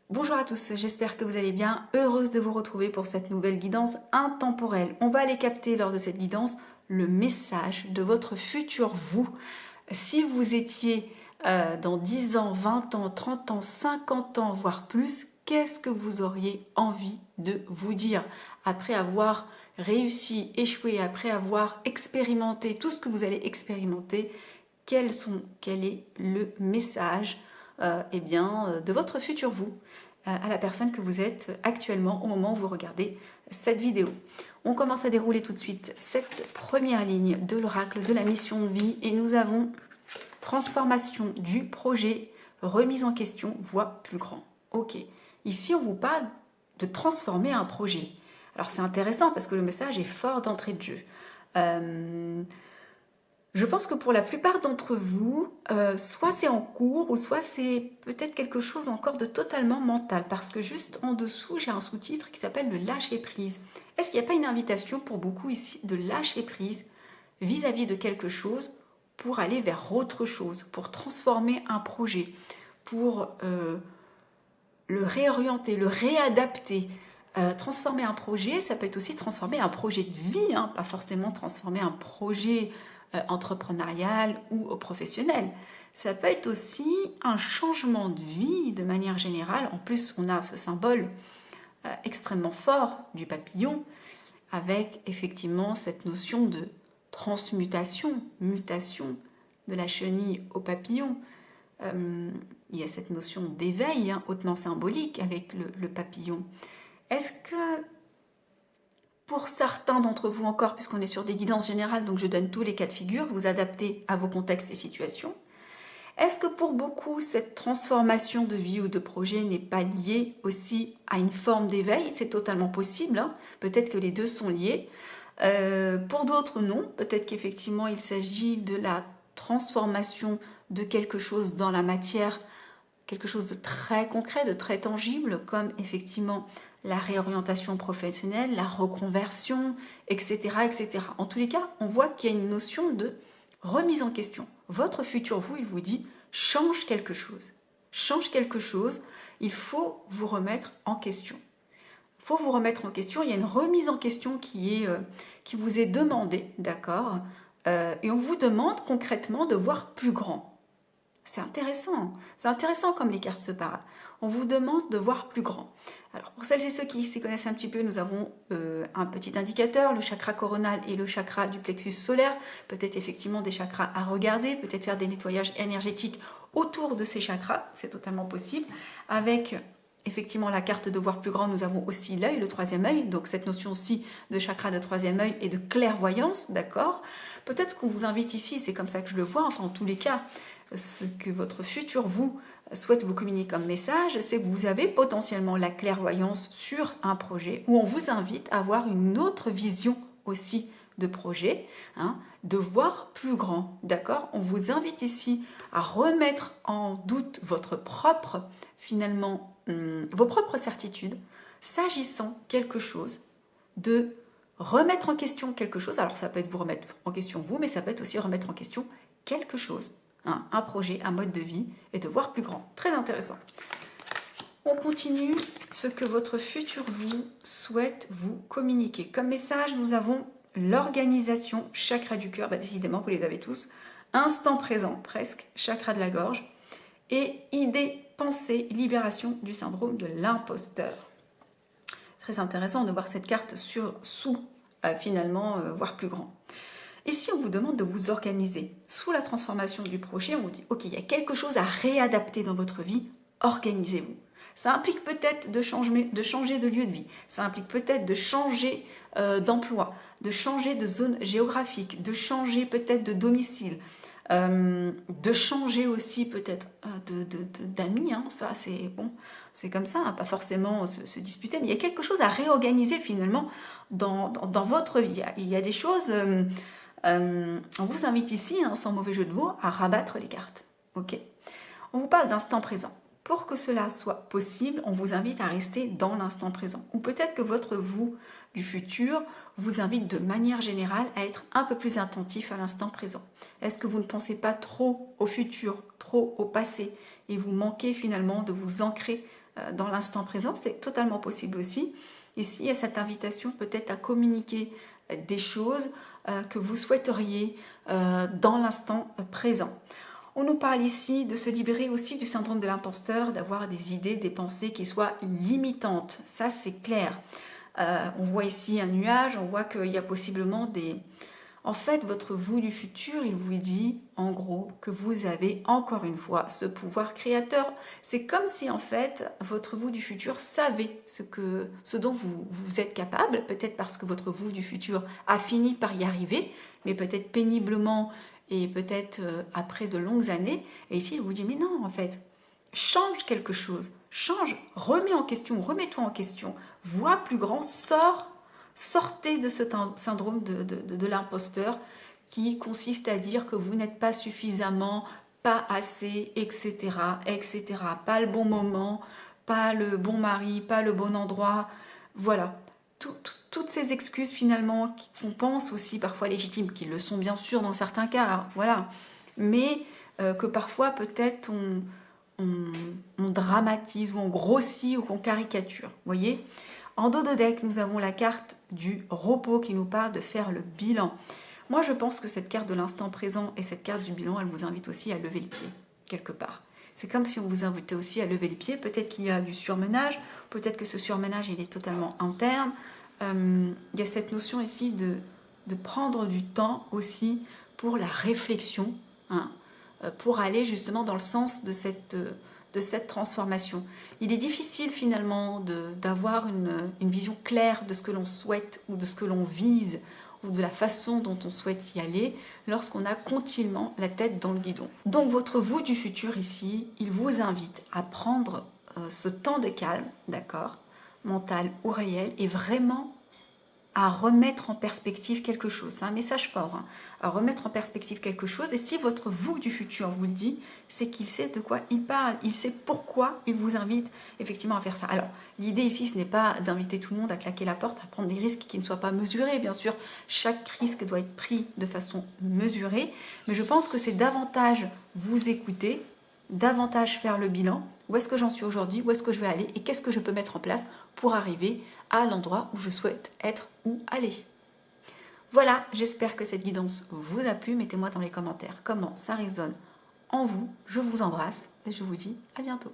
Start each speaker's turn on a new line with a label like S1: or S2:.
S1: Bonjour à tous, j'espère que vous allez bien. Heureuse de vous retrouver pour cette nouvelle guidance intemporelle. On va aller capter lors de cette guidance le message de votre futur vous. Si vous étiez dans 10 ans, 20 ans, 30 ans, 50 ans, voire plus, qu'est-ce que vous auriez envie de vous dire après avoir réussi, échoué, après avoir expérimenté tout ce que vous allez expérimenter? Quel est le message de votre futur vous à la personne que vous êtes actuellement au moment où vous regardez cette vidéo. On commence à dérouler tout de suite cette première ligne de l'oracle de la mission de vie et nous avons transformation du projet, remise en question, voie plus grand. Ok, ici on vous parle de transformer un projet. Alors c'est intéressant parce que le message est fort d'entrée de jeu. Je pense que pour la plupart d'entre vous, soit c'est en cours ou soit c'est peut-être quelque chose encore de totalement mental. Parce que juste en dessous, j'ai un sous-titre qui s'appelle le lâcher prise. Est-ce qu'il n'y a pas une invitation pour beaucoup ici de lâcher prise vis-à-vis de quelque chose pour aller vers autre chose, pour transformer un projet, pour le réorienter, le réadapter? Transformer un projet, ça peut être aussi transformer un projet de vie, hein, pas forcément transformer un projet entrepreneurial ou professionnel. Ça peut être aussi un changement de vie de manière générale. En plus, on a ce symbole extrêmement fort du papillon avec effectivement cette notion de transmutation, mutation de la chenille au papillon. Il y a cette notion d'éveil hein, hautement symbolique avec le papillon. Est-ce que pour certains d'entre vous encore, puisqu'on est sur des guidances générales, donc je donne tous les cas de figure, vous adaptez à vos contextes et situations. Est-ce que pour beaucoup, cette transformation de vie ou de projet n'est pas liée aussi à une forme d'éveil? C'est totalement possible, hein. Peut-être que les deux sont liés. Pour d'autres, non. Peut-être qu'effectivement, il s'agit de la transformation de quelque chose dans la matière, quelque chose de très concret, de très tangible, comme effectivement la réorientation professionnelle, la reconversion, etc., etc. En tous les cas, on voit qu'il y a une notion de remise en question. Votre futur vous, il vous dit change quelque chose. Change quelque chose, il faut vous remettre en question. Il faut vous remettre en question, il y a une remise en question qui vous est demandée, d'accord? Et on vous demande concrètement de voir plus grand. C'est intéressant comme les cartes se parlent. On vous demande de voir plus grand. Alors pour celles et ceux qui s'y connaissent un petit peu, nous avons un petit indicateur, le chakra coronal et le chakra du plexus solaire. Peut-être effectivement des chakras à regarder, peut-être faire des nettoyages énergétiques autour de ces chakras, c'est totalement possible. Avec effectivement la carte de voir plus grand, nous avons aussi l'œil, le troisième œil, donc cette notion aussi de chakra de troisième œil et de clairvoyance, d'accord? Peut-être qu'on vous invite ici, c'est comme ça que je le vois, enfin en tous les cas, ce que votre futur vous souhaite vous communiquer comme message, c'est que vous avez potentiellement la clairvoyance sur un projet où on vous invite à avoir une autre vision aussi de projet, hein, de voir plus grand, d'accord? On vous invite ici à remettre en doute votre propre, finalement, vos propres certitudes, s'agissant quelque chose, de remettre en question quelque chose. Alors ça peut être vous remettre en question vous, mais ça peut être aussi remettre en question quelque chose. Hein, un projet, un mode de vie et de voir plus grand. Très intéressant. On continue ce que votre futur vous souhaite vous communiquer. Comme message, nous avons l'organisation, chakra du cœur, bah décidément vous les avez tous, instant présent presque, chakra de la gorge, et idée, pensée, libération du syndrome de l'imposteur. Très intéressant de voir cette carte sous finalement voir plus grand. Ici, on vous demande de vous organiser. Sous la transformation du projet, on vous dit, ok, il y a quelque chose à réadapter dans votre vie, organisez-vous. Ça implique peut-être de changer de lieu de vie, ça implique peut-être de changer d'emploi, de changer de zone géographique, de changer peut-être de domicile, de changer aussi peut-être d'amis, hein, ça c'est bon, c'est comme ça, hein, pas forcément se disputer, mais il y a quelque chose à réorganiser finalement dans votre vie. Il y a des choses... on vous invite ici, hein, sans mauvais jeu de mots, à rabattre les cartes. Ok. On vous parle d'instant présent. Pour que cela soit possible, on vous invite à rester dans l'instant présent. Ou peut-être que votre vous du futur vous invite de manière générale à être un peu plus attentif à l'instant présent. Est-ce que vous ne pensez pas trop au futur, trop au passé, et vous manquez finalement de vous ancrer dans l'instant présent, c'est totalement possible aussi. Ici, il y a cette invitation peut-être à communiquer des choses que vous souhaiteriez dans l'instant présent. On nous parle ici de se libérer aussi du syndrome de l'imposteur, d'avoir des idées, des pensées qui soient limitantes. Ça, c'est clair. On voit ici un nuage, on voit qu'il y a possiblement des... En fait, votre vous du futur, il vous dit en gros que vous avez encore une fois ce pouvoir créateur. C'est comme si en fait votre vous du futur savait ce dont vous êtes capable, peut-être parce que votre vous du futur a fini par y arriver, mais peut-être péniblement et peut-être après de longues années. Et ici, il vous dit mais non en fait, change quelque chose, change, remets en question, remets-toi en question, vois plus grand, sortez de ce syndrome de l'imposteur qui consiste à dire que vous n'êtes pas suffisamment, pas assez, etc., etc. Pas le bon moment, pas le bon mari, pas le bon endroit. Voilà. Toutes ces excuses finalement qu'on pense aussi parfois légitimes, qui le sont bien sûr dans certains cas, hein, voilà. Mais que parfois peut-être on dramatise ou on grossit ou qu'on caricature. Vous voyez ? En dos de deck, nous avons la carte du repos qui nous parle de faire le bilan. Moi, je pense que cette carte de l'instant présent et cette carte du bilan, elle vous invite aussi à lever le pied, quelque part. C'est comme si on vous invitait aussi à lever le pied. Peut-être qu'il y a du surmenage, peut-être que ce surmenage, il est totalement interne. Il y a cette notion ici de prendre du temps aussi pour la réflexion, hein, pour aller justement dans le sens de cette transformation. Il est difficile finalement d'avoir une vision claire de ce que l'on souhaite ou de ce que l'on vise ou de la façon dont on souhaite y aller lorsqu'on a continuellement la tête dans le guidon. Donc votre vous du futur ici, il vous invite à prendre ce temps de calme, d'accord, mental ou réel, et vraiment à remettre en perspective quelque chose. C'est un message fort, hein, à remettre en perspective quelque chose. Et si votre vous du futur vous le dit, c'est qu'il sait de quoi il parle, il sait pourquoi il vous invite effectivement à faire ça. Alors, l'idée ici, ce n'est pas d'inviter tout le monde à claquer la porte, à prendre des risques qui ne soient pas mesurés. Bien sûr, chaque risque doit être pris de façon mesurée, mais je pense que c'est davantage vous écouter, davantage faire le bilan. Où est-ce que j'en suis aujourd'hui? Où est-ce que je vais aller? Et qu'est-ce que je peux mettre en place pour arriver à l'endroit où je souhaite être ou aller? Voilà, j'espère que cette guidance vous a plu. Mettez-moi dans les commentaires comment ça résonne en vous. Je vous embrasse et je vous dis à bientôt.